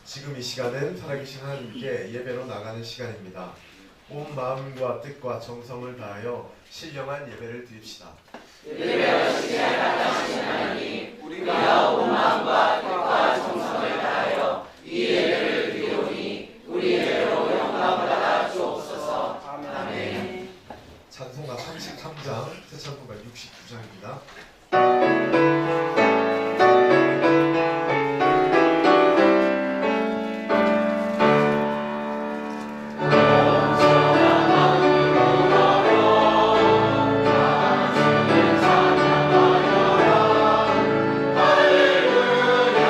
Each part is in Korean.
지금 이 시간은 살아계신 하나님께 예배로 나가는 시간입니다. 온 마음과 뜻과 정성을 다하여 신령한 예배를 드립시다. 예배하시기에 합당하신 하나님, 우리가 온 마음과 뜻과 정성을 다하여 이 예배를 드리오니 우리 예배로 영광 받아 주옵소서. 아멘. 찬송가 33장, 새 찬송가 69장입니다. 할렐루야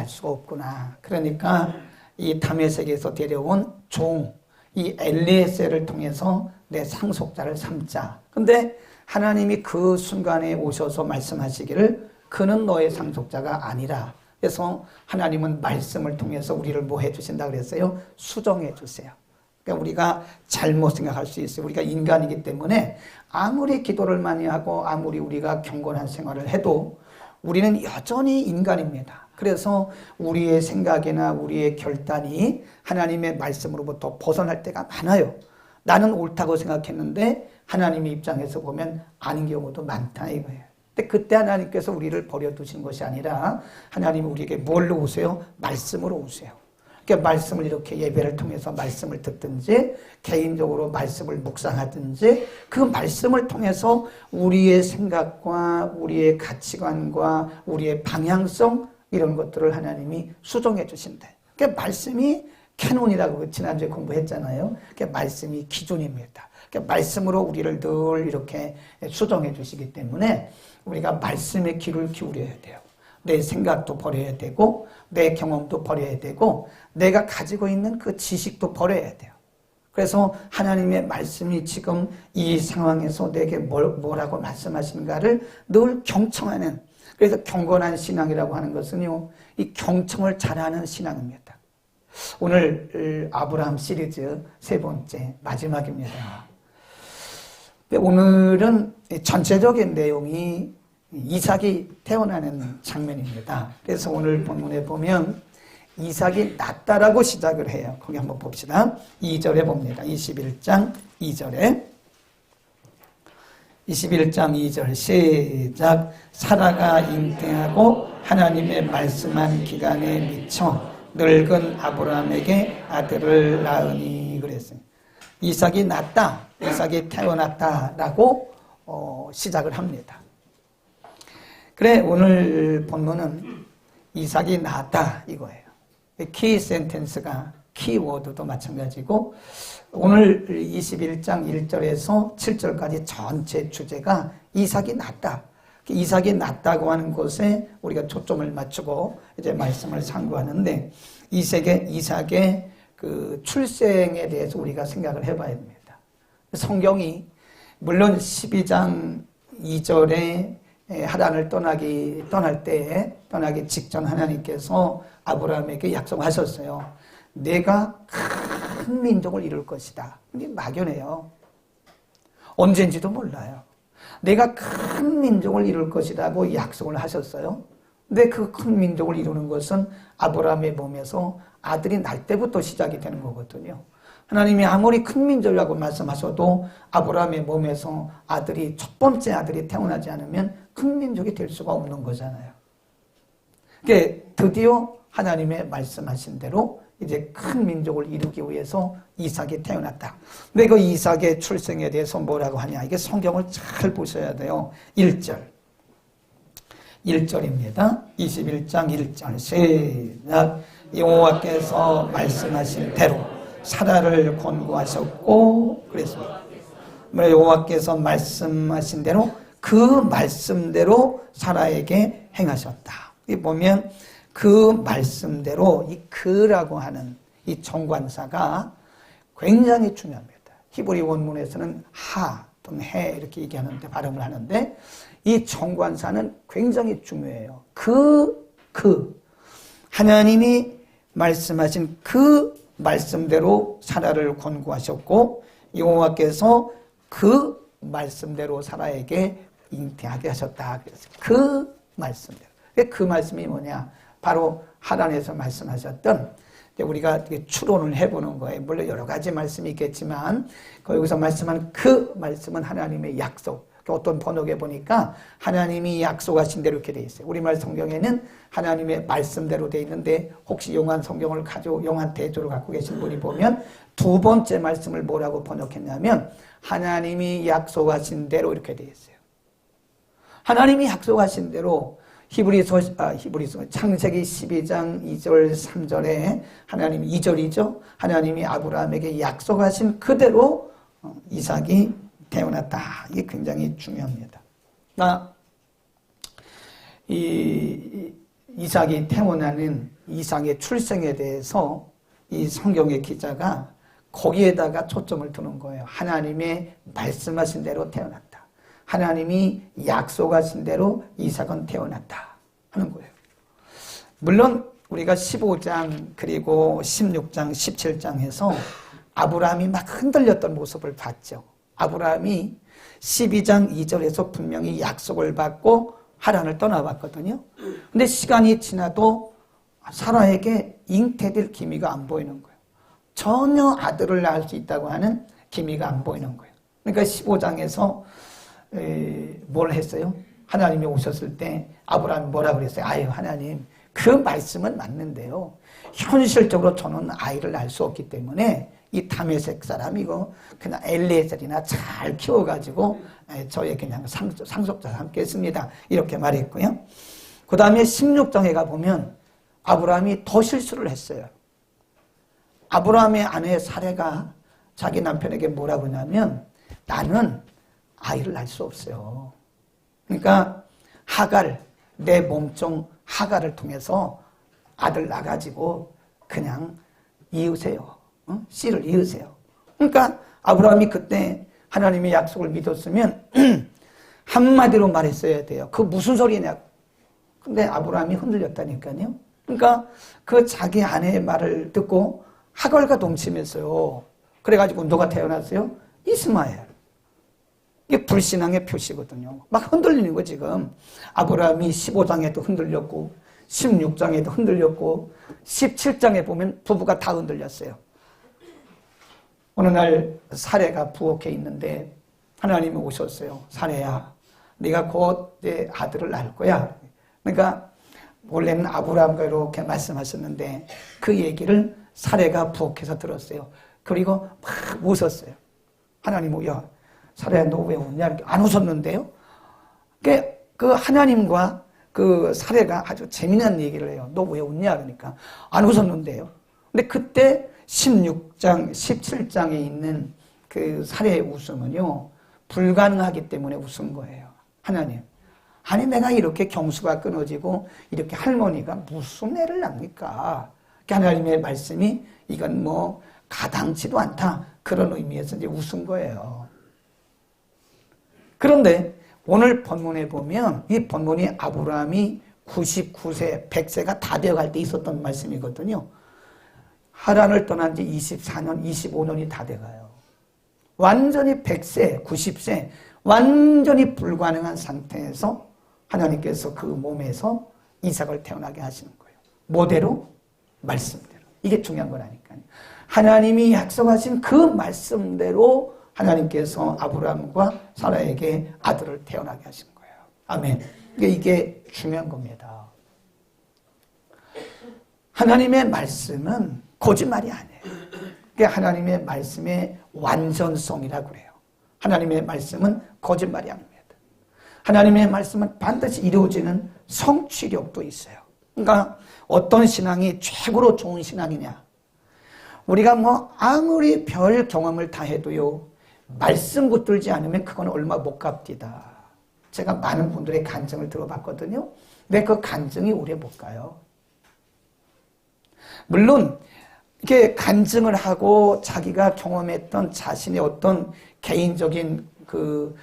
수가 없구나. 그러니까 이 다메섹에서 데려온 종, 이 엘리에셀을 통해서 내 상속자를 삼자. 근데 하나님이 그 순간에 오셔서 말씀하시기를 그는 너의 상속자가 아니라. 그래서 하나님은 말씀을 통해서 우리를 뭐 해주신다 그랬어요? 수정해 주세요. 그러니까 우리가 잘못 생각할 수 있어요. 우리가 인간이기 때문에 아무리 기도를 많이 하고 아무리 우리가 경건한 생활을 해도 우리는 여전히 인간입니다. 그래서 우리의 생각이나 우리의 결단이 하나님의 말씀으로부터 벗어날 때가 많아요. 나는 옳다고 생각했는데 하나님의 입장에서 보면 아닌 경우도 많다 이거예요. 근데 그때 하나님께서 우리를 버려두신 것이 아니라 하나님이 우리에게 뭘로 오세요? 말씀으로 오세요. 그러니까 말씀을 이렇게 예배를 통해서 말씀을 듣든지 개인적으로 말씀을 묵상하든지 그 말씀을 통해서 우리의 생각과 우리의 가치관과 우리의 방향성 이런 것들을 하나님이 수정해 주신대. 그러니까 말씀이 캐논이라고 지난주에 공부했잖아요. 그러니까 말씀이 기준입니다. 그러니까 말씀으로 우리를 늘 이렇게 수정해 주시기 때문에 우리가 말씀에 귀를 기울여야 돼요. 내 생각도 버려야 되고 내 경험도 버려야 되고 내가 가지고 있는 그 지식도 버려야 돼요. 그래서 하나님의 말씀이 지금 이 상황에서 내게 뭐라고 말씀하시는가를 늘 경청하는, 그래서 경건한 신앙이라고 하는 것은요, 이 경청을 잘하는 신앙입니다. 오늘 아브라함 시리즈 세 번째 마지막입니다. 오늘은 전체적인 내용이 이삭이 태어나는 장면입니다. 그래서 오늘 본문에 보면 이삭이 낳다라고 시작을 해요. 거기 한번 봅시다. 2절에 봅니다. 21장 2절에 21장 2절 시작. 사라가 잉태하고 하나님의 말씀한 기간에 미쳐 늙은 아브라함에게 아들을 낳으니 그랬어요. 이삭이 낳다, 이삭이 태어났다라고 시작을 합니다. 그래, 오늘 본문은 이삭이 낳았다 이거예요. 키 센텐스가, 키워드도 마찬가지고 오늘 21장 1절에서 7절까지 전체 주제가 이삭이 낳았다. 이삭이 낳았다고 하는 것에 우리가 초점을 맞추고 이제 말씀을 상고하는데 이삭의 그 출생에 대해서 우리가 생각을 해봐야 됩니다. 성경이 물론 12장 2절에 하란을 떠나기 직전 하나님께서 아브라함에게 약속하셨어요. 내가 큰 민족을 이룰 것이다. 이게 막연해요. 언젠지도 몰라요. 내가 큰 민족을 이룰 것이라고 약속을 하셨어요. 근데 그 큰 민족을 이루는 것은 아브라함의 몸에서 아들이 날 때부터 시작이 되는 거거든요. 하나님이 아무리 큰 민족이라고 말씀하셔도 아브라함의 몸에서 첫 번째 아들이 태어나지 않으면 큰 민족이 될 수가 없는 거잖아요. 그러니까 드디어 하나님의 말씀하신 대로 이제 큰 민족을 이루기 위해서 이삭이 태어났다. 근데 그 이삭의 출생에 대해서 뭐라고 하냐? 이게 성경을 잘 보셔야 돼요. 1절입니다. 21장 1절 시작. 여호와께서 말씀하신 대로 사라를 권고하셨고 그랬습니다. 여호와께서 말씀하신 대로 그 말씀대로 사라에게 행하셨다. 이 보면 그 말씀대로 이 그라고 하는 이 정관사가 굉장히 중요합니다. 히브리 원문에서는 하 또는 해 이렇게 얘기하는데 발음을 하는데 이 정관사는 굉장히 중요해요. 하나님이 말씀하신 그 말씀대로 사라를 권고하셨고 여호와께서 그 말씀대로 사라에게 잉태하게 하셨다. 그래서 그 말씀대로. 그 말씀이 뭐냐? 바로 하란에서 말씀하셨던, 우리가 추론을 해보는 거예요. 물론 여러 가지 말씀이 있겠지만 여기서 말씀한 그 말씀은 하나님의 약속. 어떤 번역에 보니까 하나님이 약속하신 대로 이렇게 돼 있어요. 우리말 성경에는 하나님의 말씀대로 돼 있는데 혹시 용한 성경을 용한 대조를 갖고 계신 분이 보면 두 번째 말씀을 뭐라고 번역했냐면 하나님이 약속하신 대로 이렇게 돼 있어요. 하나님이 약속하신 대로 히브리서 창세기 12장 2절 3절에 하나님이 2절이죠. 하나님이 아브라함에게 약속하신 그대로 이삭이 태어났다. 이게 굉장히 중요합니다. 이 이삭이 태어나는 이삭의 출생에 대해서 이 성경의 기자가 거기에다가 초점을 두는 거예요. 하나님의 말씀하신 대로 태어났다. 하나님이 약속하신 대로 이삭은 태어났다 하는 거예요. 물론 우리가 15장 그리고 16장 17장에서 아브라함이 막 흔들렸던 모습을 봤죠. 아브라함이 12장 2절에서 분명히 약속을 받고 하란을 떠나봤거든요. 근데 시간이 지나도 사라에게 잉태될 기미가 안 보이는 거예요. 전혀 아들을 낳을 수 있다고 하는 기미가 안 보이는 거예요. 그러니까 15장에서 뭘 했어요? 하나님이 오셨을 때 아브라함이 뭐라 그랬어요? 아유, 하나님, 그 말씀은 맞는데요. 현실적으로 저는 아이를 낳을 수 없기 때문에 이 다메섹 사람이고 그냥 엘리에셀이나 잘 키워가지고 저의 그냥 상속자 삼겠습니다. 이렇게 말했고요. 그 다음에 16장에 가보면 아브라함이 더 실수를 했어요. 아브라함의 아내 사레가 자기 남편에게 뭐라고 하냐면 나는 아이를 낳을 수 없어요. 그러니까 하갈, 내 몸종 하갈을 통해서 아들 낳아가지고 그냥 이으세요. 씨를 이으세요. 그러니까 아브라함이 그때 하나님의 약속을 믿었으면 한마디로 말했어야 돼요. 그 무슨 소리냐고. 근데 아브라함이 흔들렸다니까요. 그러니까 그 자기 아내의 말을 듣고 하갈과 동침했어요. 그래가지고 누가 태어났어요? 이스마엘. 이게 불신앙의 표시거든요. 막 흔들리는 거 지금. 아브라함이 15장에도 흔들렸고 16장에도 흔들렸고 17장에 보면 부부가 다 흔들렸어요. 어느 날 사레가 부엌에 있는데 하나님이 오셨어요. 사레야, 네가 곧 내 아들을 낳을 거야. 그러니까 원래는 아브라함과 이렇게 말씀하셨는데 그 얘기를 사레가 부엌에서 들었어요. 그리고 막 웃었어요. 하나님, 야, 사레야, 너 왜 웃냐? 이렇게 안 웃었는데요. 그 하나님과 그 사레가 아주 재미난 얘기를 해요. 너 왜 웃냐? 그러니까 안 웃었는데요. 근데 그때 16장, 17장에 있는 그 사례의 웃음은요, 불가능하기 때문에 웃은 거예요. 하나님. 아니, 내가 이렇게 경수가 끊어지고, 이렇게 할머니가 무슨 애를 낳습니까? 하나님의 말씀이 이건 뭐, 가당치도 않다. 그런 의미에서 이제 웃은 거예요. 그런데 오늘 본문에 보면, 이 본문이 아브라함이 99세, 100세가 다 되어갈 때 있었던 말씀이거든요. 하란을 떠난 지 24년, 25년이 다 돼가요. 완전히 100세, 90세, 완전히 불가능한 상태에서 하나님께서 그 몸에서 이삭을 태어나게 하시는 거예요. 뭐대로? 말씀대로. 이게 중요한 거라니까요. 하나님이 약속하신 그 말씀대로 하나님께서 아브라함과 사라에게 아들을 태어나게 하신 거예요. 아멘. 이게 중요한 겁니다. 하나님의 말씀은 거짓말이 아니에요. 그게 하나님의 말씀의 완전성이라고 그래요. 하나님의 말씀은 거짓말이 아닙니다. 하나님의 말씀은 반드시 이루어지는 성취력도 있어요. 그러니까 어떤 신앙이 최고로 좋은 신앙이냐? 우리가 뭐 아무리 별 경험을 다 해도요, 말씀 붙들지 않으면 그건 얼마 못 갚디다. 제가 많은 분들의 간증을 들어봤거든요. 근데 그 간증이 오래 못 가요. 물론 이렇게 간증을 하고 자기가 경험했던 자신의 어떤 개인적인 그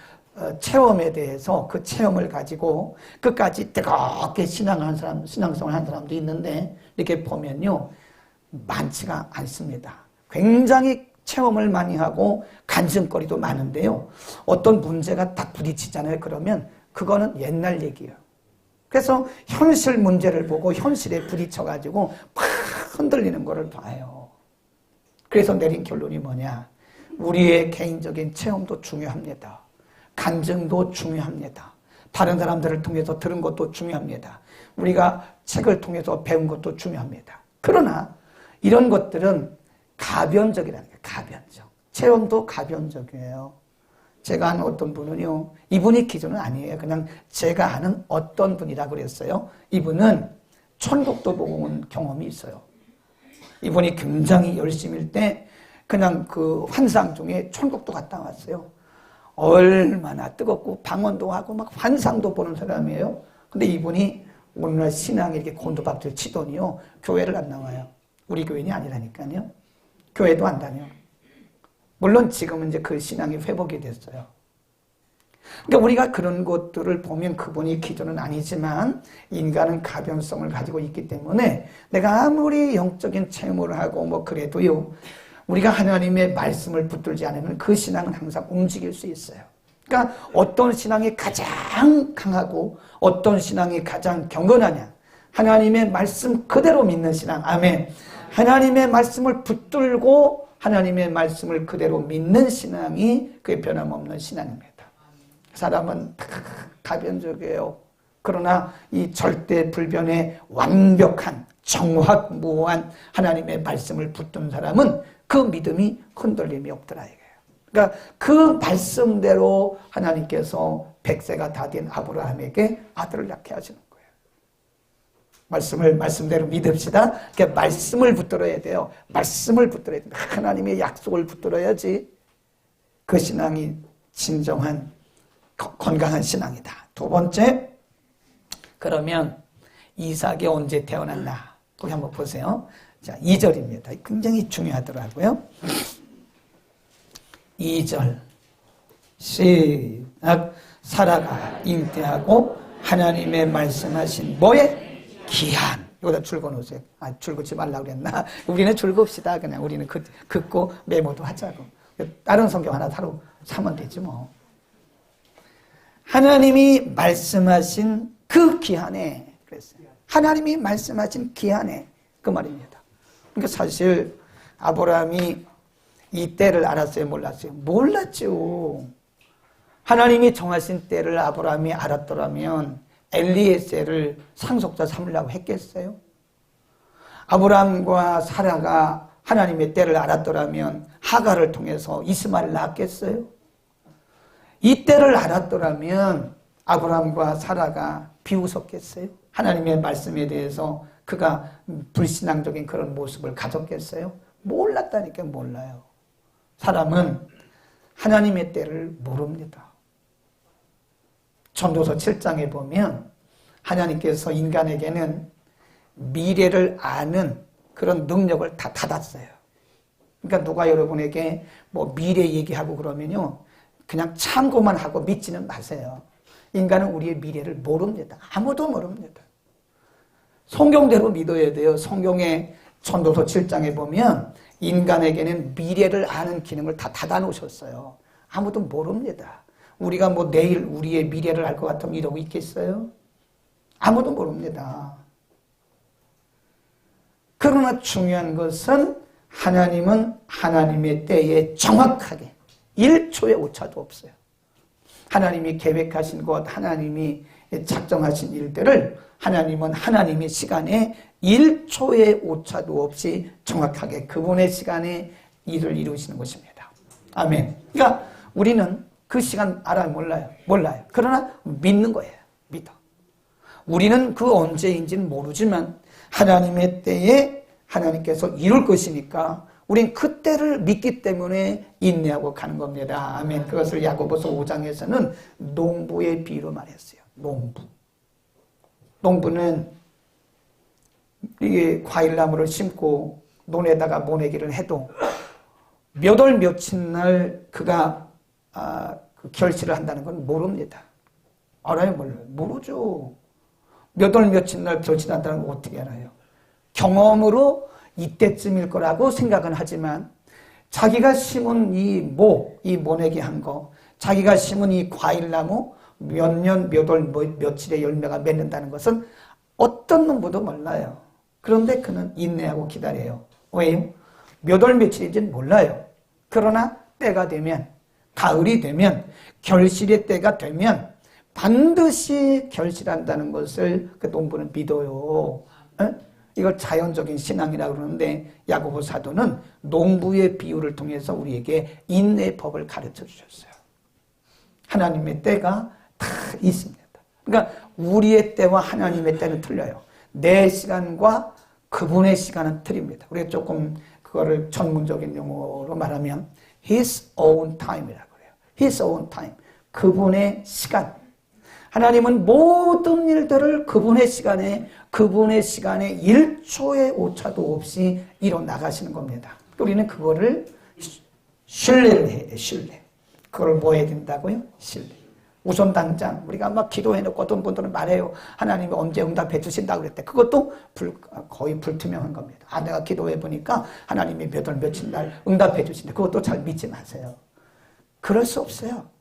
체험에 대해서 그 체험을 가지고 끝까지 뜨겁게 신앙성을 한 사람도 있는데 이렇게 보면요, 많지가 않습니다. 굉장히 체험을 많이 하고 간증거리도 많은데요, 어떤 문제가 딱 부딪히잖아요. 그러면 그거는 옛날 얘기예요. 그래서 현실 문제를 보고 현실에 부딪혀가지고 막 흔들리는 거를 봐요. 그래서 내린 결론이 뭐냐? 우리의 개인적인 체험도 중요합니다. 간증도 중요합니다. 다른 사람들을 통해서 들은 것도 중요합니다. 우리가 책을 통해서 배운 것도 중요합니다. 그러나 이런 것들은 가변적이라는 거예요. 가변적. 체험도 가변적이에요. 제가 아는 어떤 분은요, 이분이 기준은 아니에요. 그냥 제가 아는 어떤 분이라고 그랬어요. 이분은 천국도 보고 온 경험이 있어요. 이분이 굉장히 열심일 때 그냥 그 환상 중에 천국도 갔다 왔어요. 얼마나 뜨겁고 방언도 하고 막 환상도 보는 사람이에요. 근데 이분이 오늘날 신앙이 이렇게 곤두박질 치더니요, 교회를 안 나와요. 우리 교인이 아니라니까요. 교회도 안 다녀. 물론 지금은 이제 그 신앙이 회복이 됐어요. 그러니까 우리가 그런 것들을 보면 그분이 기도는 아니지만 인간은 가변성을 가지고 있기 때문에 내가 아무리 영적인 체험을 하고 뭐 그래도요, 우리가 하나님의 말씀을 붙들지 않으면 그 신앙은 항상 움직일 수 있어요. 그러니까 어떤 신앙이 가장 강하고 어떤 신앙이 가장 경건하냐, 하나님의 말씀 그대로 믿는 신앙. 아멘. 하나님의 말씀을 붙들고 하나님의 말씀을 그대로 믿는 신앙이 그게 변함없는 신앙입니다. 사람은 다 가변적이에요. 그러나 이 절대 불변의 완벽한 정확무한 하나님의 말씀을 붙든 사람은 그 믿음이 흔들림이 없더라 이거예요. 그러니까 그 말씀대로 하나님께서 100세가 다 된 아브라함에게 아들을 낳게 하시는 거예요. 말씀대로 믿읍시다. 그러니까 말씀을 붙들어야 돼요. 말씀을 붙들어야 된다. 하나님의 약속을 붙들어야지 그 신앙이 진정한 건강한 신앙이다. 두 번째, 그러면 이삭이 언제 태어났나? 거기 한번 보세요. 자, 2절입니다. 굉장히 중요하더라고요. 2절 시작. 사라가 잉태하고 하나님의 말씀하신 뭐에? 기한. 여기다 줄거놓으세요. 줄긋지 말라고 그랬나? 우리는 줄겁시다. 그냥 우리는 긋고 메모도 하자고. 다른 성경 하나 사로 사면 되지 뭐. 하나님이 말씀하신 그 기한에, 그랬어요. 하나님이 말씀하신 기한에, 그 말입니다. 그러니까 사실 아브라함이 이 때를 알았어요, 몰랐어요? 몰랐죠. 하나님이 정하신 때를 아브라함이 알았더라면 엘리에셀을 상속자 삼으려고 했겠어요? 아브라함과 사라가 하나님의 때를 알았더라면 하갈을 통해서 이스마엘을 낳았겠어요? 이 때를 알았더라면 아브라함과 사라가 비웃었겠어요? 하나님의 말씀에 대해서 그가 불신앙적인 그런 모습을 가졌겠어요? 몰랐다니까. 몰라요. 사람은 하나님의 때를 모릅니다. 전도서 7장에 보면 하나님께서 인간에게는 미래를 아는 그런 능력을 다 닫았어요. 그러니까 누가 여러분에게 뭐 미래 얘기하고 그러면요, 그냥 참고만 하고 믿지는 마세요. 인간은 우리의 미래를 모릅니다. 아무도 모릅니다. 성경대로 믿어야 돼요. 성경의 전도서 7장에 보면 인간에게는 미래를 아는 기능을 다 닫아놓으셨어요. 아무도 모릅니다. 우리가 뭐 내일 우리의 미래를 알 것 같으면 이러고 있겠어요? 아무도 모릅니다. 그러나 중요한 것은 하나님은 하나님의 때에 정확하게 1초의 오차도 없어요. 하나님이 계획하신 것, 하나님이 작정하신 일들을 하나님은 하나님의 시간에 1초의 오차도 없이 정확하게 그분의 시간에 일을 이루시는 것입니다. 아멘. 그러니까 우리는 그 시간 알아요? 몰라요? 몰라요. 그러나 믿는 거예요. 믿어. 우리는 그 언제인지는 모르지만 하나님의 때에 하나님께서 이룰 것이니까 우린 그때를 믿기 때문에 인내하고 가는 겁니다. 아멘. 그것을 야고보서 5장에서는 농부의 비유로 말했어요. 농부. 농부는 이게 과일나무를 심고 논에다가 모내기를 해도 몇 월 며칠 날 그가 그 결실을 한다는 건 모릅니다. 알아요? 몰라요? 모르죠. 몇 월 며칠 날 결실한다는 건 어떻게 알아요? 경험으로 이때쯤일 거라고 생각은 하지만 자기가 심은 이 모내기 한 거, 자기가 심은 이 과일나무 몇 년, 몇 월, 며칠의 열매가 맺는다는 것은 어떤 놈보도 몰라요. 그런데 그는 인내하고 기다려요. 왜요? 몇 월 며칠인지는 몰라요. 그러나 때가 되면, 가을이 되면, 결실의 때가 되면 반드시 결실한다는 것을 그 농부는 믿어요. 이걸 자연적인 신앙이라고 그러는데 야고보 사도는 농부의 비유를 통해서 우리에게 인내의 법을 가르쳐 주셨어요. 하나님의 때가 다 있습니다. 그러니까 우리의 때와 하나님의 때는 틀려요. 내 시간과 그분의 시간은 틀립니다. 우리가 조금 그거를 전문적인 용어로 말하면 His own time이라고 그래요. His own time. 그분의 시간. 하나님은 모든 일들을 그분의 시간에 1초의 오차도 없이 이뤄 나가시는 겁니다. 우리는 그거를 신뢰를 해야 돼요. 신뢰. 그걸 뭐 해야 된다고요? 신뢰. 우선 당장 우리가 막 기도해놓고 어떤 분들은 말해요. 하나님이 언제 응답해 주신다고 그랬대. 그것도 거의 불투명한 겁니다. 아, 내가 기도해보니까 하나님이 몇 월 며칠 날 응답해 주신다. 그것도 잘 믿지 마세요. 그럴 수 없어요.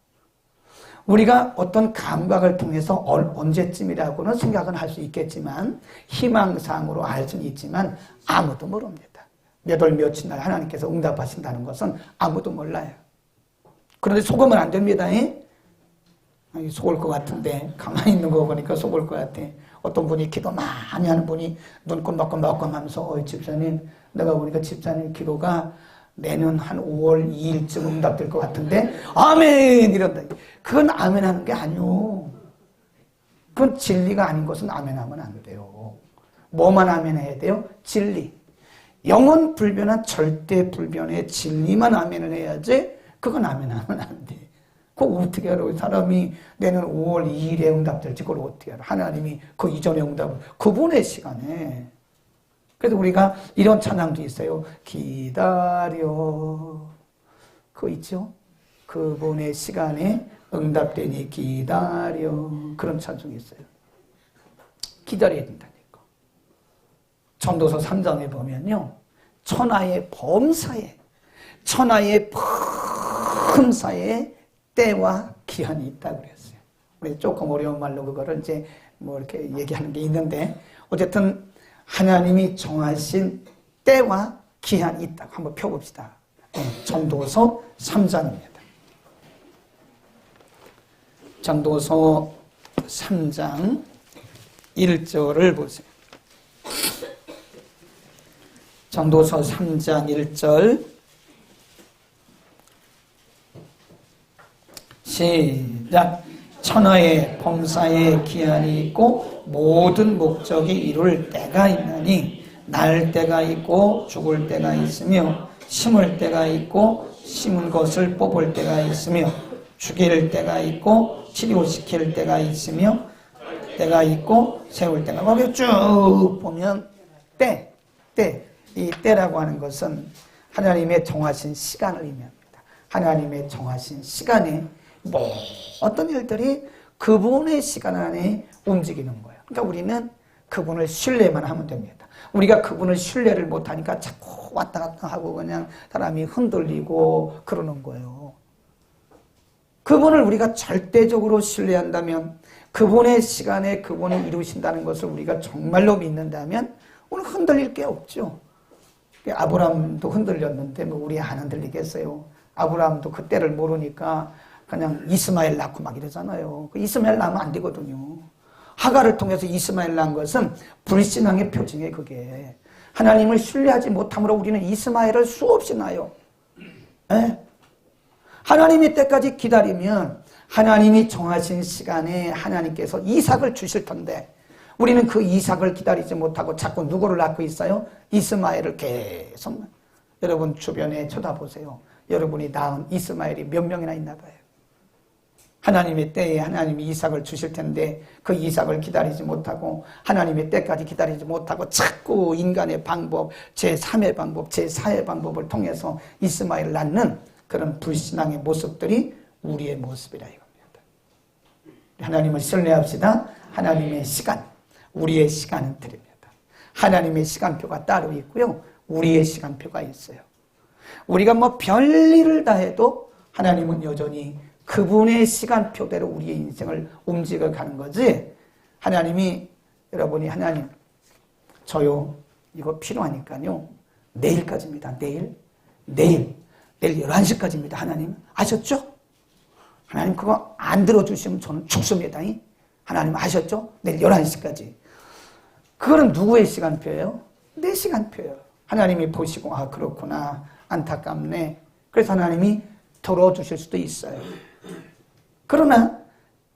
우리가 어떤 감각을 통해서 언제쯤이라고는 생각은 할 수 있겠지만 희망상으로 알 수는 있지만 아무도 모릅니다. 몇 월 며칠 날 하나님께서 응답하신다는 것은 아무도 몰라요. 그런데 속으면 안 됩니다. 속을 것 같은데 가만히 있는 거 보니까 속을 것 같아. 어떤 분이 기도 많이 하는 분이 눈꽃 먹고 하면서 집사님 내가 보니까 집사님 기도가 내년 한 5월 2일쯤 응답될 것 같은데 아멘 이런다. 그건 아멘 하는 게 아니오. 그건 진리가 아닌 것은 아멘 하면 안 돼요. 뭐만 아멘 해야 돼요? 진리. 영원 불변한 절대 불변의 진리만 아멘을 해야지 그건 아멘 하면 안 돼. 그거 어떻게 알아? 사람이 내년 5월 2일에 응답될지 그걸 어떻게 알아? 하나님이 그 이전에 응답을 그분의 시간에. 그래서 우리가 이런 찬양도 있어요. 기다려. 그거 있죠? 그분의 시간에 응답되니 기다려. 그런 찬송이 있어요. 기다려야 된다니까. 전도서 3장에 보면요. 천하의 범사에 때와 기한이 있다고 그랬어요. 우리 조금 어려운 말로 그거를 이제 뭐 이렇게 얘기하는 게 있는데 어쨌든 하나님이 정하신 때와 기한이 있다고 한번 펴봅시다. 전도서 3장입니다. 전도서 3장 1절을 보세요. 전도서 3장 1절 시작. 천하의 범사에 기한이 있고 모든 목적이 이룰 때가 있나니 날 때가 있고 죽을 때가 있으며 심을 때가 있고 심은 것을 뽑을 때가 있으며 죽일 때가 있고 치료시킬 때가 있으며 때가 있고 세울 때가. 거기 쭉 보면 이 때라고 하는 것은 하나님의 정하신 시간을 의미합니다. 하나님의 정하신 시간에 어떤 일들이 그분의 시간 안에 움직이는 거예요. 그러니까 우리는 그분을 신뢰만 하면 됩니다. 우리가 그분을 신뢰를 못하니까 자꾸 왔다 갔다 하고 그냥 사람이 흔들리고 그러는 거예요. 그분을 우리가 절대적으로 신뢰한다면 그분의 시간에 그분이 이루신다는 것을 우리가 정말로 믿는다면 오늘 흔들릴 게 없죠. 아브라함도 흔들렸는데 뭐 우리 안 흔들리겠어요. 아브라함도 그때를 모르니까 그냥 이스마엘 낳고 막 이러잖아요. 이스마엘 낳으면 안 되거든요. 하가를 통해서 이스마엘 낳은 것은 불신앙의 표징이에요. 그게 하나님을 신뢰하지 못함으로 우리는 이스마엘을 수없이 낳아요. 하나님의 때까지 기다리면 하나님이 정하신 시간에 하나님께서 이삭을 주실 텐데 우리는 그 이삭을 기다리지 못하고 자꾸 누구를 낳고 있어요? 이스마엘을 계속. 여러분 주변에 쳐다보세요. 여러분이 낳은 이스마엘이 몇 명이나 있나 봐요. 하나님의 때에 하나님이 이삭을 주실 텐데 그 이삭을 기다리지 못하고 하나님의 때까지 기다리지 못하고 자꾸 인간의 방법, 제3의 방법, 제4의 방법을 통해서 이스마엘을 낳는 그런 불신앙의 모습들이 우리의 모습이라 이겁니다. 하나님을 신뢰합시다. 하나님의 시간, 우리의 시간은 드립니다. 하나님의 시간표가 따로 있고요. 우리의 시간표가 있어요. 우리가 뭐 별일을 다 해도 하나님은 여전히 그분의 시간표대로 우리의 인생을 움직여 가는 거지. 하나님이 여러분이 하나님 저요 이거 필요하니까요 내일까지입니다. 내일 11시까지입니다. 하나님 아셨죠? 하나님 그거 안 들어주시면 저는 죽습니다. 하나님 아셨죠? 내일 11시까지. 그거는 누구의 시간표예요? 내 시간표예요. 하나님이 보시고 아 그렇구나 안타깝네. 그래서 하나님이 들어주실 수도 있어요. 그러나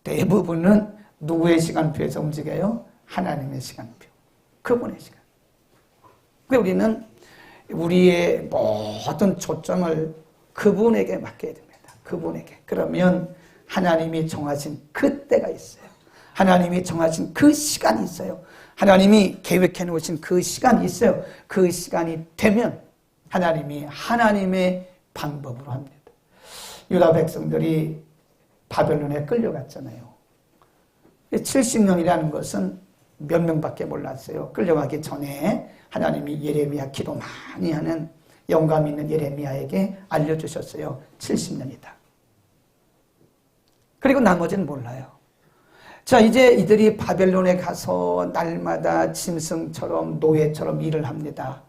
대부분은 누구의 시간표에서 움직여요? 하나님의 시간표. 그분의 시간. 그래서 우리는 우리의 모든 초점을 그분에게 맡겨야 됩니다. 그분에게. 그러면 하나님이 정하신 그 때가 있어요. 하나님이 정하신 그 시간이 있어요. 하나님이 계획해 놓으신 그 시간이 있어요. 그 시간이 되면 하나님이 하나님의 방법으로 합니다. 유다 백성들이 바벨론에 끌려갔잖아요. 70년이라는 것은 몇 명밖에 몰랐어요. 끌려가기 전에 하나님이 예레미야 기도 많이 하는 영감 있는 예레미야에게 알려주셨어요. 70년이다. 그리고 나머지는 몰라요. 자, 이제 이들이 바벨론에 가서 날마다 짐승처럼 노예처럼 일을 합니다.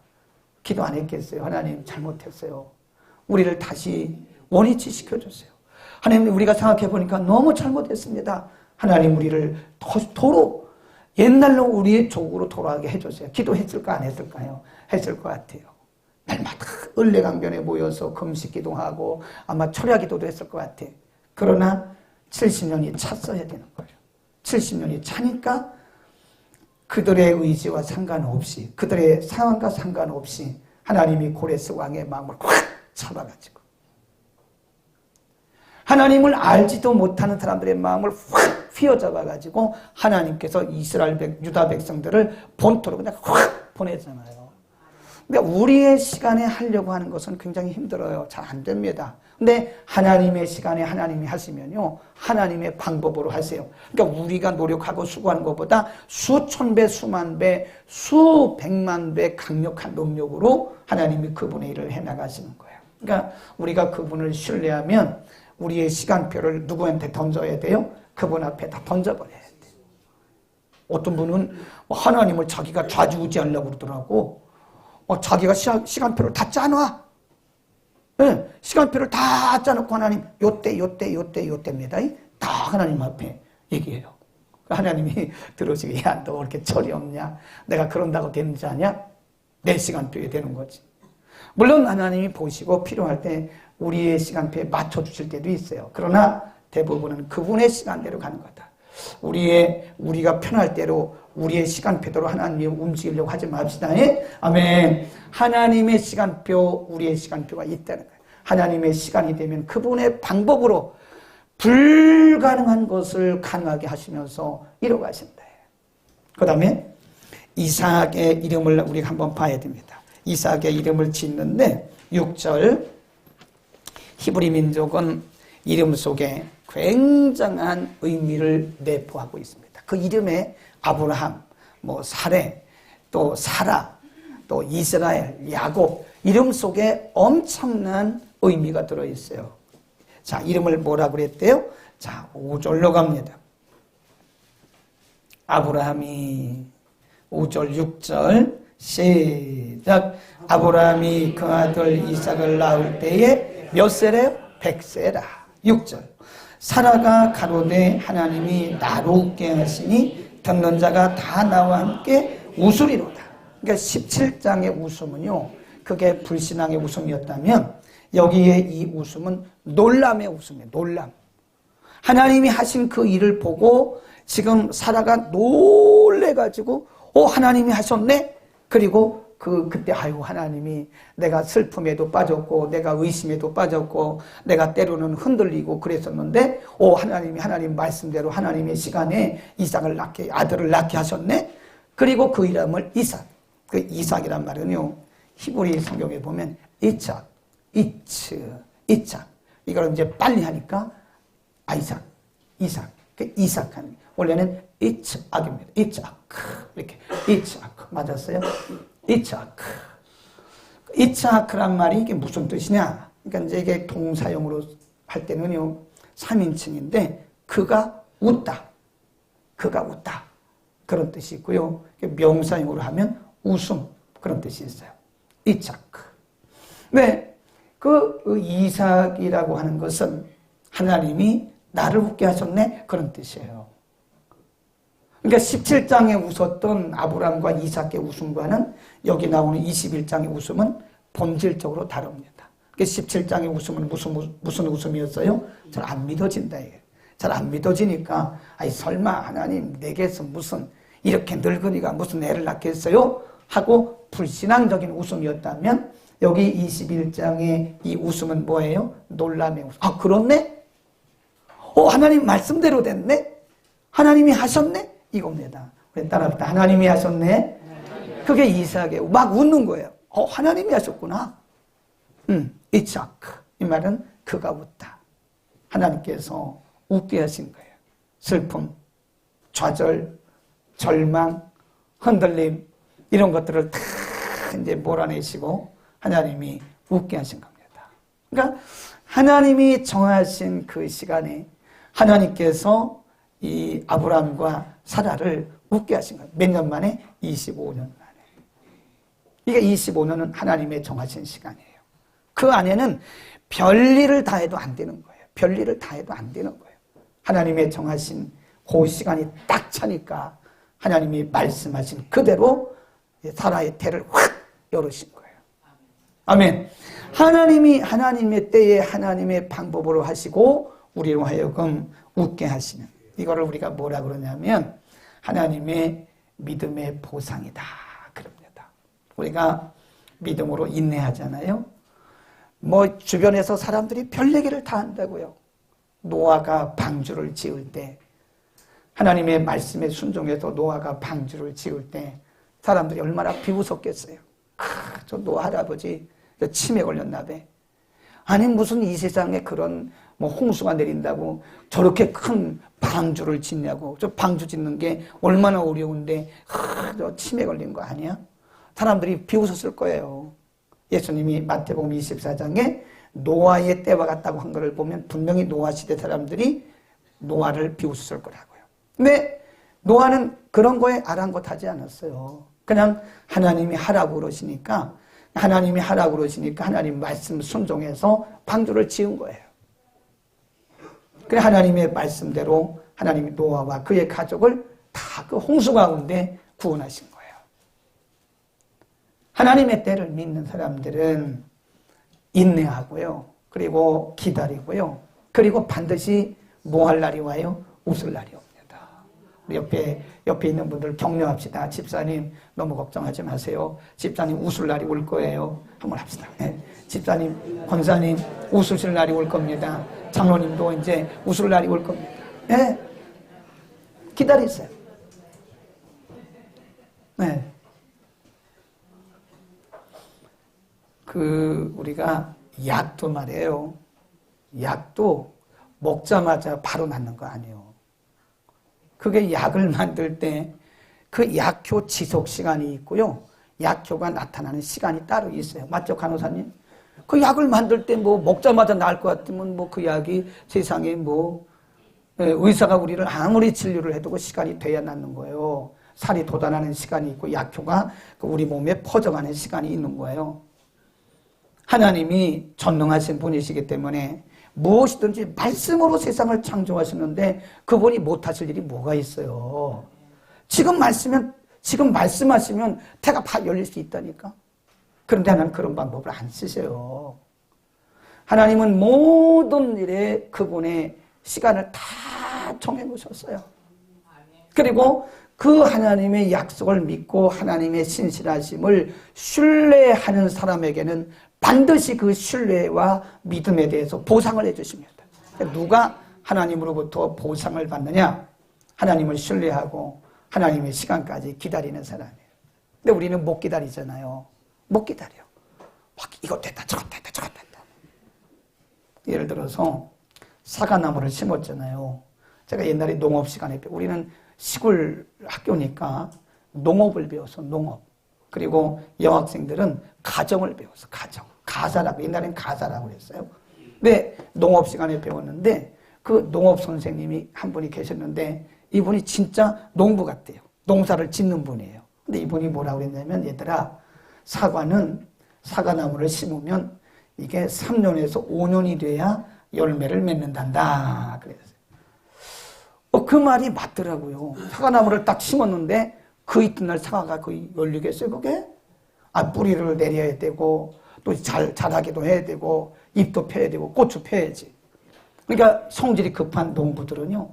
기도 안 했겠어요? 하나님 잘못했어요. 우리를 다시 원위치 시켜주세요. 하나님, 우리가 생각해 보니까 너무 잘못했습니다. 하나님, 우리를 도로 옛날로 우리의 족으로 돌아가게 해주세요. 기도했을까 안 했을까요? 했을 것 같아요. 날마다 을레강변에 모여서 금식 기도하고 아마 철야 기도도 했을 것 같아요. 그러나 70년이 찼어야 되는 거예요. 70년이 차니까 그들의 의지와 상관없이, 그들의 상황과 상관없이 하나님이 고레스 왕의 마음을 확 잡아가지고, 하나님을 알지도 못하는 사람들의 마음을 확 휘어잡아가지고 하나님께서 유다 백성들을 본토로 그냥 확 보내잖아요. 근데 우리의 시간에 하려고 하는 것은 굉장히 힘들어요. 잘 안 됩니다. 근데 하나님의 시간에 하나님이 하시면요, 하나님의 방법으로 하세요. 그러니까 우리가 노력하고 수고하는 것보다 수천 배, 수만 배, 수백만 배 강력한 능력으로 하나님이 그분의 일을 해나가시는 거예요. 그러니까 우리가 그분을 신뢰하면 우리의 시간표를 누구한테 던져야 돼요? 그분 앞에 다 던져버려야 돼요. 어떤 분은 하나님을 자기가 좌지우지하려고 그러더라고. 자기가 시간표를 다 짜놔. 네, 시간표를 다 짜놓고 하나님 요때입니다. 다 하나님 앞에 얘기해요. 하나님이 들으시고, 야, 너 왜 이렇게 철이 없냐? 내가 그런다고 되는 줄 아냐? 내 시간표에 되는 거지. 물론 하나님이 보시고 필요할 때 우리의 시간표에 맞춰주실 때도 있어요. 그러나 대부분은 그분의 시간대로 가는 거다. 우리가 편할 대로 우리의 시간표대로 하나님이 움직이려고 하지 맙시다. 예? 아멘. 하나님의 시간표, 우리의 시간표가 있다는 거예요. 하나님의 시간이 되면 그분의 방법으로 불가능한 것을 가능하게 하시면서 이루어가신다. 그 다음에 이삭의 이름을 우리가 한번 봐야 됩니다. 이삭의 이름을 짓는데 6절, 히브리 민족은 이름 속에 굉장한 의미를 내포하고 있습니다. 그 이름에 아브라함, 사레, 또 사라, 또 이스라엘, 야곱, 이름 속에 엄청난 의미가 들어있어요. 자, 이름을 뭐라고 그랬대요? 자, 5절로 갑니다. 아브라함이 5절, 6절 시작. 아브라함이 그 아들 이삭을 낳을 때에 몇 세래요? 100세라. 6절. 사라가 가로되 하나님이 나로 웃게 하시니 듣는 자가 다 나와 함께 웃으리로다. 그러니까 17장의 웃음은요, 그게 불신앙의 웃음이었다면 여기에 이 웃음은 놀람의 웃음이에요. 놀람. 하나님이 하신 그 일을 보고 지금 사라가 놀래가지고 하나님이 하셨네? 그리고 그때 아이고 하나님이 내가 슬픔에도 빠졌고 내가 의심에도 빠졌고 내가 때로는 흔들리고 그랬었는데 하나님 말씀대로 하나님의 시간에 아들을 낳게 하셨네? 그리고 그 이름을 이삭. 그 이삭이란 말은요, 히브리 성경에 보면 이삭. 이걸 이제 빨리 하니까 이삭. 그 이삭하는 원래는 이츠악입니다. 이렇게 이츠악 맞았어요? 이츠아크란 말이 이게 무슨 뜻이냐? 그러니까 이제 이게 동사용으로 할 때는요 3인칭인데 그가 웃다 그런 뜻이 있고요. 명사용으로 하면 웃음 그런 뜻이 있어요. 이츠아크. 네, 그 이삭이라고 하는 것은 하나님이 나를 웃게 하셨네 그런 뜻이에요. 그러니까 17장에 웃었던 아브라함과 이삭의 웃음과는 여기 나오는 21장의 웃음은 본질적으로 다릅니다. 17장의 웃음은 무슨 웃음이었어요? 잘 안 믿어진다. 잘 안 믿어지니까 설마 하나님 내게서 무슨 이렇게 늙은이가 무슨 애를 낳겠어요? 하고 불신앙적인 웃음이었다면 여기 21장의 이 웃음은 뭐예요? 놀람의 웃음. 그렇네? 하나님 말씀대로 됐네? 하나님이 하셨네? 이겁니다. 우리 따라합시다. 하나님이 하셨네? 그게 이삭이에요. 막 웃는 거예요. 하나님이 하셨구나. 이삭. 이 말은 그가 웃다. 하나님께서 웃게 하신 거예요. 슬픔, 좌절, 절망, 흔들림 이런 것들을 다 이제 몰아내시고 하나님이 웃게 하신 겁니다. 그러니까 하나님이 정하신 그 시간에 하나님께서 이 아브라함과 사라를 웃게 하신 거예요. 몇 년 만에? 25년 만에. 이게 25년은 하나님의 정하신 시간이에요. 그 안에는 별일을 다 해도 안 되는 거예요. 별일을 다 해도 안 되는 거예요. 하나님의 정하신 그 시간이 딱 차니까 하나님이 말씀하신 그대로 사라의 태를 확 열으신 거예요. 아멘. 하나님이 하나님의 때에 하나님의 방법으로 하시고 우리로 하여금 웃게 하시는, 이거를 우리가 뭐라 그러냐면 하나님의 믿음의 보상이다 그럽니다. 우리가 믿음으로 인내하잖아요. 뭐 주변에서 사람들이 별 얘기를 다 한다고요. 노아가 방주를 지을 때, 하나님의 말씀에 순종해서 노아가 방주를 지을 때 사람들이 얼마나 비웃었겠어요. 저 노아 할아버지 치매 걸렸나 봐. 아니 무슨 이 세상에 그런 뭐 홍수가 내린다고 저렇게 큰 방주를 짓냐고. 저 방주 짓는 게 얼마나 어려운데 저 치매 걸린 거 아니야? 사람들이 비웃었을 거예요. 예수님이 마태복음 24장에 노아의 때와 같다고 한 것을 보면 분명히 노아 시대 사람들이 노아를 비웃었을 거라고요. 근데 노아는 그런 거에 아랑곳하지 않았어요. 그냥 하나님이 하라고 그러시니까 하나님 말씀 순종해서 방주를 지은 거예요. 그래 하나님의 말씀대로 하나님이 노아와 그의 가족을 다 그 홍수 가운데 구원하신 거예요. 하나님의 때를 믿는 사람들은 인내하고요. 그리고 기다리고요. 그리고 반드시 뭐 할 날이 와요? 웃을 날이 옵니다. 우리 옆에 있는 분들 격려합시다. 집사님 너무 걱정하지 마세요. 집사님 웃을 날이 올 거예요. 한번 합시다. 네. 집사님, 권사님 웃으실 날이 올 겁니다. 장로님도 이제 웃을 날이 올 겁니다. 네. 기다리세요. 네. 우리가 약도 말이에요. 약도 먹자마자 바로 낫는 거 아니에요. 그게 약을 만들 때 그 약효 지속 시간이 있고요. 약효가 나타나는 시간이 따로 있어요. 맞죠, 간호사님? 그 약을 만들 때 뭐 먹자마자 나을 것 같으면 뭐 그 약이 세상에 뭐 의사가 우리를 아무리 진료를 해도 그 시간이 돼야 낫는 거예요. 살이 돋아나는 시간이 있고 약효가 우리 몸에 퍼져가는 시간이 있는 거예요. 하나님이 전능하신 분이시기 때문에 무엇이든지 말씀으로 세상을 창조하시는데 그분이 못하실 일이 뭐가 있어요. 지금 말씀하시면 태가 팍 열릴 수 있다니까. 그런데 하나님은 그런 방법을 안 쓰세요. 하나님은 모든 일에 그분의 시간을 다 정해 놓으셨어요. 그리고 그 하나님의 약속을 믿고 하나님의 신실하심을 신뢰하는 사람에게는 반드시 그 신뢰와 믿음에 대해서 보상을 해주십니다. 누가 하나님으로부터 보상을 받느냐? 하나님을 신뢰하고 하나님의 시간까지 기다리는 사람이에요. 근데 우리는 못 기다리잖아요. 못 기다려. 막 이거 됐다 저거 됐다 저거 됐다. 예를 들어서 사과나무를 심었잖아요. 제가 옛날에 농업 시간에 우리는 시골 학교니까 농업을 배웠어. 농업. 그리고 여학생들은 가정을 배웠어. 가사라고. 옛날엔 가사라고 그랬어요. 네, 농업 시간에 배웠는데 그 농업 선생님이 한 분이 계셨는데 이분이 진짜 농부 같대요. 농사를 짓는 분이에요. 근데 이분이 뭐라고 그랬냐면 얘들아, 사과나무를 심으면 이게 3년에서 5년이 돼야 열매를 맺는단다. 그랬어요. 그 말이 맞더라고요. 사과나무를 딱 심었는데 그 이튿날 사과가 거의 열리겠어요, 그게? 뿌리를 내려야 되고 또 자라기도 해야 되고 잎도 펴야 되고 꽃도 펴야지. 그러니까 성질이 급한 농부들은요,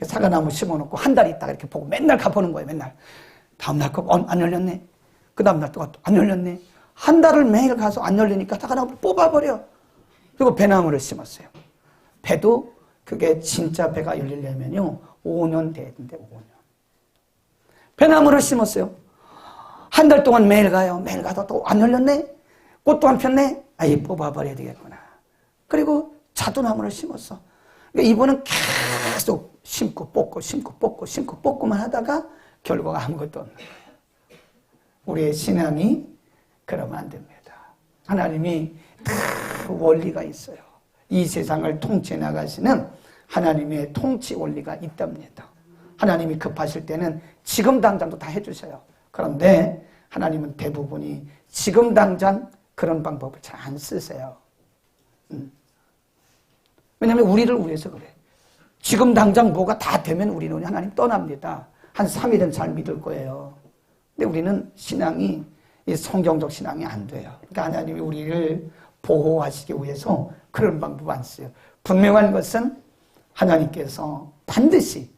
사과나무 심어놓고 한 달 있다가 이렇게 보고 맨날 가보는 거예요. 맨날. 다음날 거 안 열렸네. 그 다음날 또 안 열렸네. 한 달을 매일 가서 안 열리니까 사과나무를 뽑아버려. 그리고 배나무를 심었어요. 배도 그게 진짜 배가 열리려면요 5년 돼야 된대, 5년. 배나무를 심었어요. 한 달 동안 매일 가요. 매일 가도 또 안 열렸네? 꽃도 안 폈네? 아이, 뽑아버려야 되겠구나. 그리고 자두나무를 심었어. 그러니까 이분은 계속 심고 뽑고 심고 뽑고 심고 뽑고만 하다가 결과가 아무것도 없는 거예요. 우리의 신앙이 그러면 안 됩니다. 하나님이 다 원리가 있어요. 이 세상을 통치해 나가시는 하나님의 통치 원리가 있답니다. 하나님이 급하실 때는 지금 당장도 다 해주셔요. 그런데 하나님은 대부분이 지금 당장 그런 방법을 잘 안 쓰세요. 왜냐하면 우리를 위해서 그래. 지금 당장 뭐가 다 되면 우리는 하나님 떠납니다. 한 3일은 잘 믿을 거예요. 근데 우리는 신앙이 이 성경적 신앙이 안 돼요. 그러니까 하나님이 우리를 보호하시기 위해서 그런 방법 안 써요. 분명한 것은 하나님께서 반드시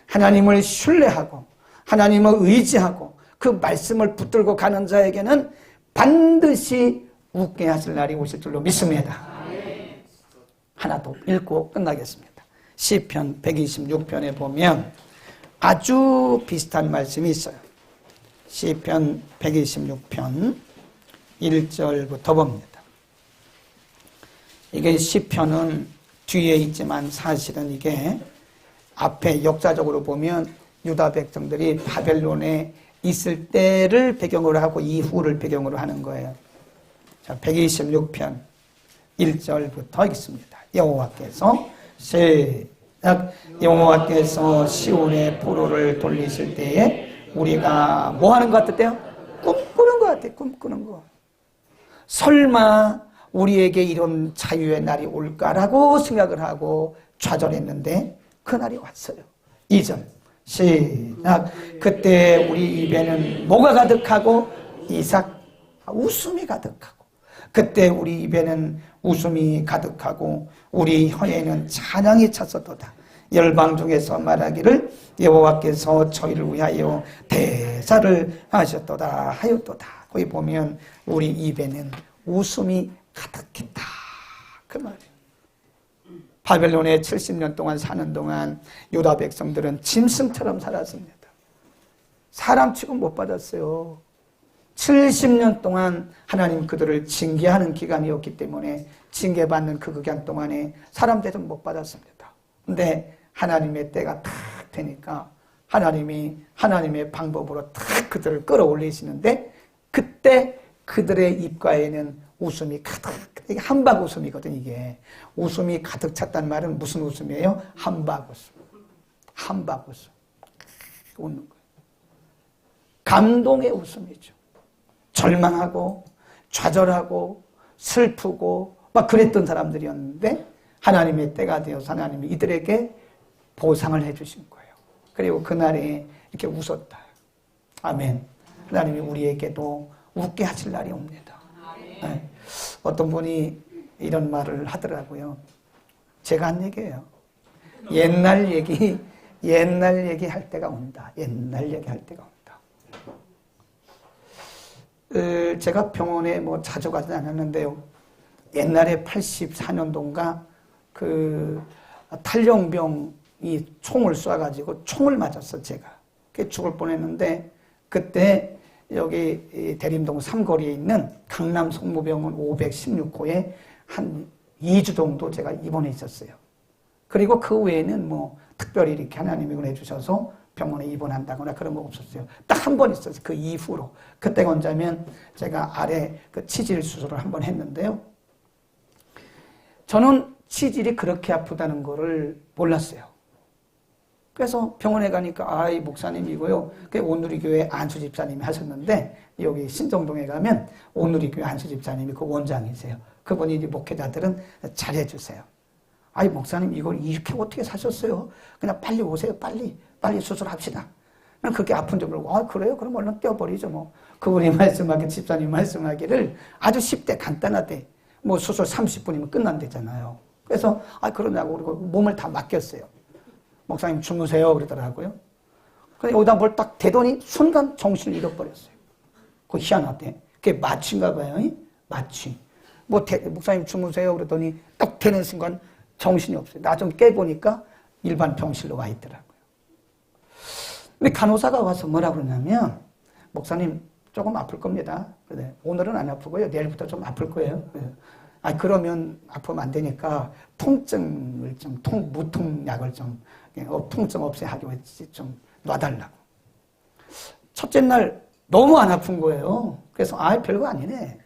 하나님을 신뢰하고 하나님을 의지하고 그 말씀을 붙들고 가는 자에게는 반드시 웃게 하실 날이 오실 줄로 믿습니다. 하나 더 읽고 끝나겠습니다. 시편 126편에 보면 아주 비슷한 말씀이 있어요. 시편 126편 1절부터 봅니다. 이게 시편은 뒤에 있지만 사실은 이게 앞에 역사적으로 보면 유다 백성들이 바벨론에 있을 때를 배경으로 하고 이후를 배경으로 하는 거예요. 자, 126편 1절부터 읽습니다. 여호와께서 여호와께서 시온의 포로를 돌리실 때에 우리가 뭐 하는 것 같았대요? 꿈꾸는 것 같아요. 꿈꾸는 거. 설마 우리에게 이런 자유의 날이 올까라고 생각을 하고 좌절했는데 그날이 왔어요. 2절 시작. 그때 우리 입에는 뭐가 가득하고 웃음이 가득하고 그때 우리 입에는 웃음이 가득하고 우리 혀에는 찬양이 찼었도다. 열방 중에서 말하기를 여호와께서 저희를 위하여 대사를 하셨도다 하였도다. 거기 보면 우리 입에는 웃음이 가득했다. 그 말이에요. 바벨론에 70년 동안 사는 동안 유다 백성들은 짐승처럼 살았습니다. 사람 취급 못 받았어요. 70년 동안 하나님 그들을 징계하는 기간이었기 때문에 징계받는 그 기간 동안에 사람 대접 못 받았습니다. 근데 하나님의 때가 탁 되니까 하나님이 하나님의 방법으로 탁 그들을 끌어올리시는데 그때 그들의 입가에는 웃음이 가득, 이게 한박 웃음이거든, 이게. 웃음이 가득 찼단 말은 무슨 웃음이에요? 한박 웃음. 한박 웃음. 웃는 거예요. 감동의 웃음이죠. 절망하고, 좌절하고, 슬프고, 막 그랬던 사람들이었는데, 하나님의 때가 되어서 하나님이 이들에게 보상을 해주신 거예요. 그리고 그날에 이렇게 웃었다. 아멘. 하나님이 우리에게도 웃게 하실 날이 옵니다. 네. 어떤 분이 이런 말을 하더라고요. 제가 한 얘기예요. 옛날 얘기 할 때가 온다. 옛날 얘기 할 때가 온다. 제가 병원에 뭐 자주 가지 않았는데요. 옛날에 84년도인가 그 탈영병이 총을 쏴가지고 총을 맞았어, 제가. 그게 죽을 뻔했는데 그때 여기 대림동 삼거리에 있는 강남 성모병원 516호에 한 2주 정도 제가 입원해 있었어요. 그리고 그 외에는 뭐 특별히 이렇게 하나님이 은혜 주셔서 병원에 입원한다거나 그런 거 없었어요. 딱 한 번 있었어요. 그 이후로. 그때가 언제면 제가 아래 그 치질 수술을 한 번 했는데요. 저는 치질이 그렇게 아프다는 거를 몰랐어요. 그래서 병원에 가니까 아이 목사님이고요. 그 온누리교회 안수 집사님이 하셨는데 여기 신정동에 가면 온누리교회 안수 집사님이 그 원장이세요. 그분이 이제 목회자들은 잘해주세요. 아이 목사님 이걸 이렇게 어떻게 사셨어요? 그냥 빨리 오세요. 빨리 수술합시다. 그렇게 아픈 줄 모르고 아 그래요? 그럼 얼른 떼어버리죠 뭐. 그분이 말씀하기 집사님 말씀하기를 아주 쉽대 간단하대. 뭐 수술 30분이면 끝난대잖아요. 그래서 아 그러냐고 그리고 몸을 다 맡겼어요. 목사님 주무세요 그러더라고요. 근데 여기다 뭘 딱 대더니 순간 정신을 잃어버렸어요. 그거 희한하대. 그게 마취인가 봐요. 마취. 목사님 주무세요 그러더니 딱 되는 순간 정신이 없어요. 나 좀 깨보니까 일반 병실로 와 있더라고요. 근데 간호사가 와서 뭐라 그러냐면, 목사님 조금 아플 겁니다. 그래, 오늘은 안 아프고요. 내일부터 좀 아플 거예요. 그러면 아프면 안 되니까 통증을 좀, 무통약을 좀, 통증 없애하기 위해서 좀 놔달라고. 첫째 날 너무 안 아픈 거예요. 그래서 별거 아니네.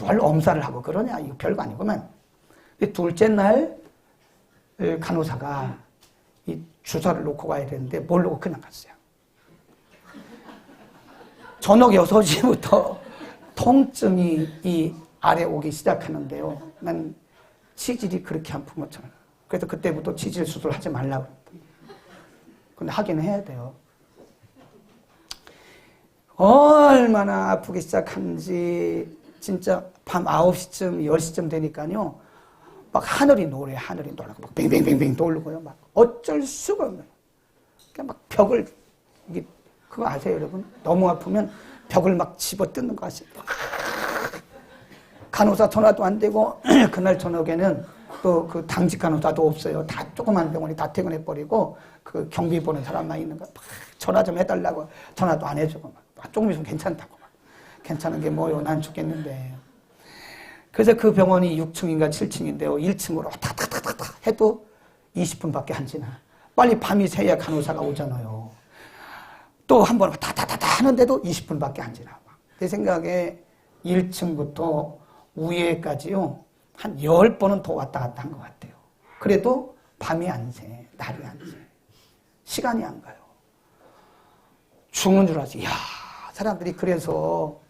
뭘 엄살을 하고 그러냐. 이거 별거 아니구만. 둘째 날 간호사가 이 주사를 놓고 가야 되는데 모르고 그냥 갔어요. 저녁 6시부터 통증이 이 아래 오기 시작하는데요. 난 치질이 그렇게 아픈 것처럼. 그래서 그때부터 치질 수술하지 말라고 그랬더니. 근데 하긴 해야 돼요. 얼마나 아프기 시작한지 진짜 밤 9시쯤, 10시쯤 되니까요. 막 하늘이 노래, 하늘이 놀라고 막 뱅뱅뱅뱅 돌고요. 막 어쩔 수가 없는. 그냥 막 벽을, 이게 그거 아세요, 여러분? 너무 아프면 벽을 막 집어 뜯는 거 아시죠? 간호사 전화도 안 되고, 그날 저녁에는 또 그 당직 간호사도 없어요. 다 조그만 병원이 다 퇴근해버리고, 그 경비 보는 사람만 있는 거, 전화 좀 해달라고 전화도 안 해주고, 막 조금 있으면 괜찮다고. 막. 괜찮은 게 뭐요? 난 죽겠는데. 그래서 그 병원이 6층인가 7층인데요. 1층으로 타타타타타 해도 20분밖에 안 지나. 빨리 밤이 새야 간호사가 오잖아요. 또 한 번 타타타타 하는데도 20분밖에 안 지나. 내 생각에 1층부터 위에까지요. 한 10번은 더 왔다 갔다 한 것 같아요. 그래도 밤이 안 새. 날이 안 새. 시간이 안 가요. 죽는 줄 알았지. 이야, 사람들이 그래서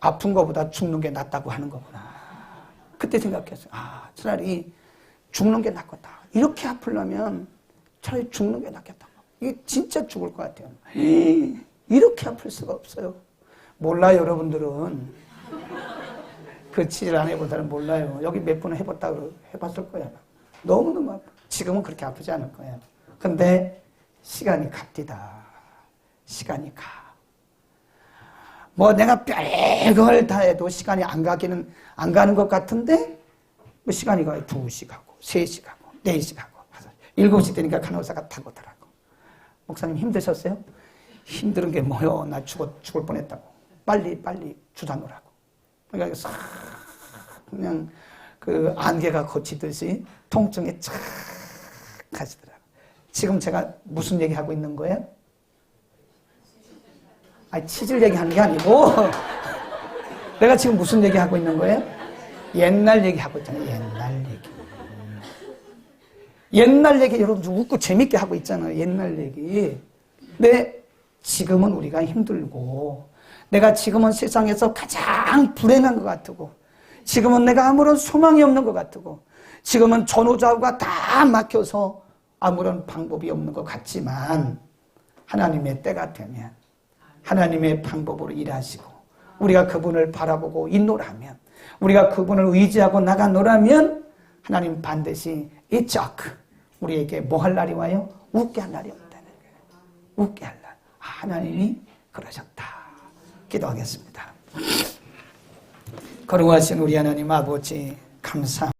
아픈 것보다 죽는 게 낫다고 하는 거구나. 그때 생각했어요. 차라리 죽는 게 낫겠다. 이렇게 아프려면 차라리 죽는 게 낫겠다. 이게 진짜 죽을 것 같아요. 이렇게 아플 수가 없어요. 몰라요, 여러분들은. 그 치질 안 해본 사람 몰라요. 여기 몇 분 해봤을 거야. 너무너무 아파. 지금은 그렇게 아프지 않을 거예요. 근데 시간이 갑디다. 시간이 가. 뭐 내가 별걸 다 해도 시간이 안 가는 것 같은데, 뭐 시간이 가요. 2시 가고, 3시 가고, 4시 가고, 7시 되니까 간호사가 타고 오더라고. 목사님 힘드셨어요? 힘든 게 뭐요? 나 죽을 뻔했다고. 빨리 주사 놓으라고. 그러니까 싹 그냥 그 안개가 거치듯이 통증이 쫙 가시더라고. 지금 제가 무슨 얘기하고 있는 거예요? 치질 얘기하는 게 아니고 내가 지금 무슨 얘기하고 있는 거예요? 옛날 얘기하고 있잖아요. 옛날 얘기 여러분 좀 웃고 재밌게 하고 있잖아요. 옛날 얘기. 근데 지금은 우리가 힘들고, 내가 지금은 세상에서 가장 불행한 것 같고, 지금은 내가 아무런 소망이 없는 것 같고, 지금은 전후좌우가 다 막혀서 아무런 방법이 없는 것 같지만, 하나님의 때가 되면 하나님의 방법으로 일하시고, 우리가 그분을 바라보고 있노라면, 우리가 그분을 의지하고 나가노라면, 하나님 반드시 우리에게 뭐 할 날이 와요? 웃게 할 날이 온다는 거예요. 웃게 할 날. 하나님이 그러셨다. 기도하겠습니다. 거룩하신 우리 하나님 아버지, 감사합니다.